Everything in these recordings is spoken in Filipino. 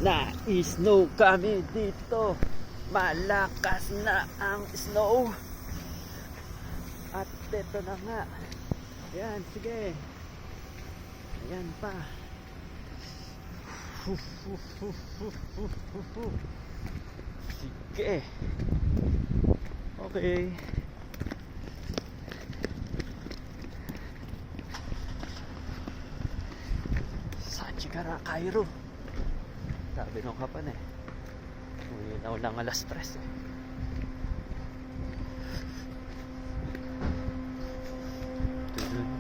Na-snow kami dito. Malakas na ang snow. At ito na nga. Ayan, sige. Ayan pa. Sige. Okay. Sachikara Cairo. Sabi nung kapan eh. Uminaw ng alas 3 eh.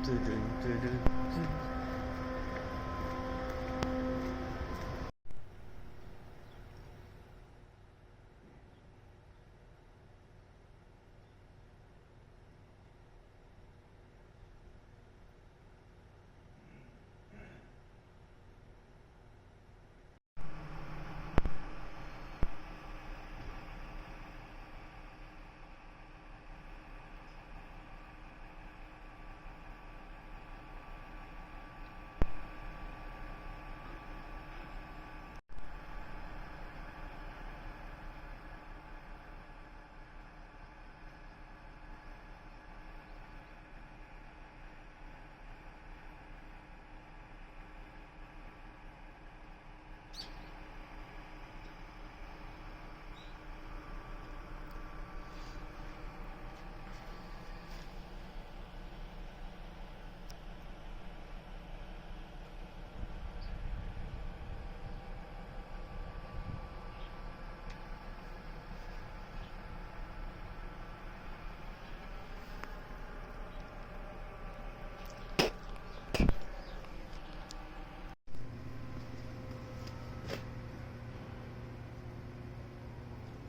Tudun.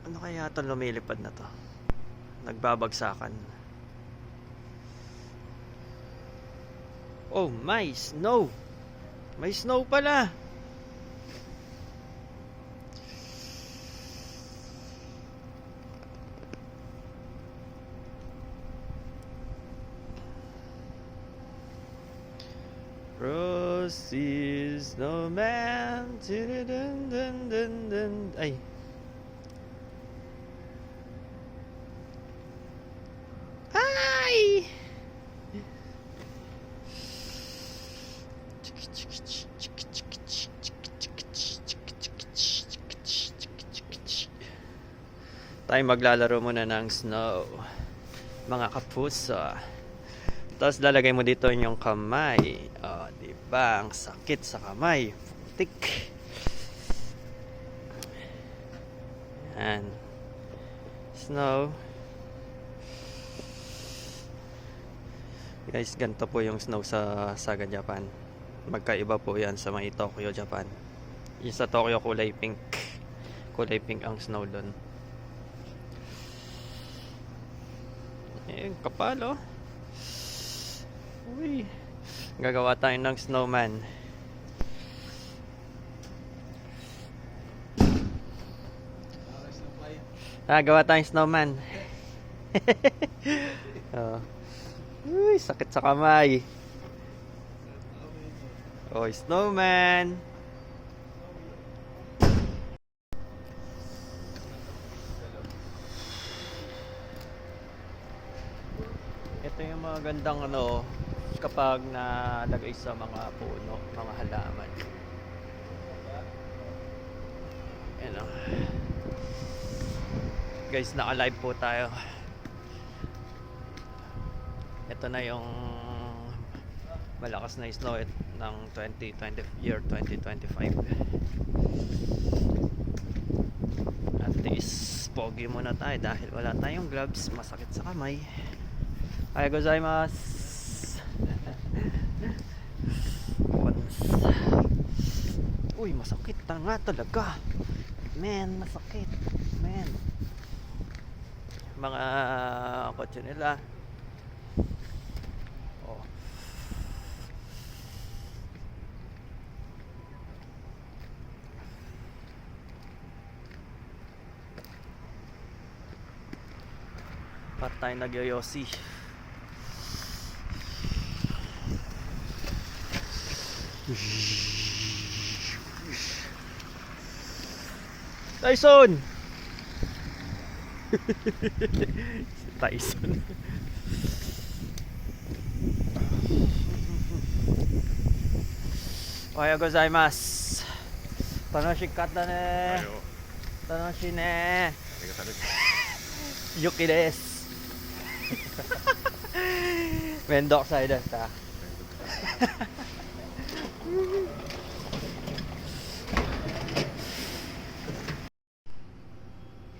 Ano kaya itong lumilipad na to? Nagbabagsakan. Oh, may snow! May snow pala! Frosty snowman. Ay. Ay! Tayo maglalaro muna ng snow, mga kapuso. Tapos lalagay mo dito yung kamay. Oh, diba? Ang sakit sa kamay. Putik. Yan. Snow. Guys, ganito po yung snow sa Saga, Japan. Magkaiba po yan sa may Tokyo, Japan. Yung sa Tokyo kulay pink. Kulay pink ang snow doon. Eh, kapal oh. Uy. Gagawa tayo ng snowman. Gawa tayong snowman. Oh. Uy, sakit sa kamay. Oh, snowman. Ito yung mga gandang ano kapag nalagay sa mga puno, mga halaman. Ayan o. Guys, naka-live po tayo. Ito na yung malakas na snow ng 2025. At least pogi muna tayo dahil wala tayong gloves, masakit sa kamay. Ay gozaimasu. Uy, masakit na nga talaga. Man, masakit. Man. Mga kotse nila. Oh. Patay nagyoyosi. Tyson! Si Tyson. Ohayou gozaimasu. Tanoshikatta ne. Tanoshi ne. Yuki desu. Mendokusai desu ka?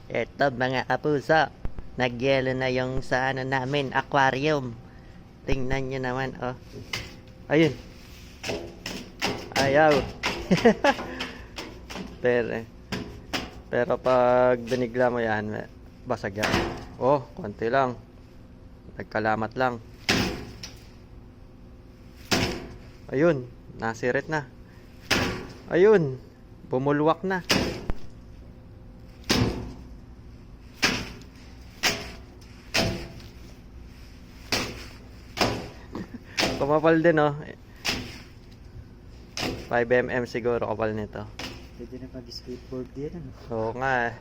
Eto mga kapuso, nagyelo na yung sa ano namin, aquarium. Tingnan nyo naman, oh. Ayun. Ayaw. Pero pag binigla mo yan, basag yan. Oh, konti lang. Nagkalamat lang. Ayun, nasirit na. Ayun, bumulwak na. Kumapal din, oh. 5mm siguro kapal nito. Pwede na pag-skateboard din, ano? Oo nga, eh.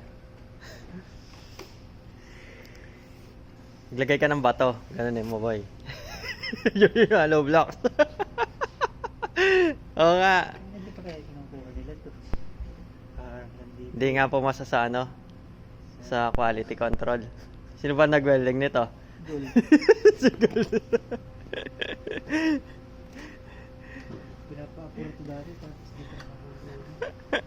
Maglagay ka ng bato. Ganun, mo boy. Yung hollow blocks. Oo nga. Hindi pa kaya kinukuha nila to. Nandito. Hindi nga pumasa sa ano, sa quality control. Sino ba nag-welding nito? Gold. Pinapa-apuro to dati tapos dito na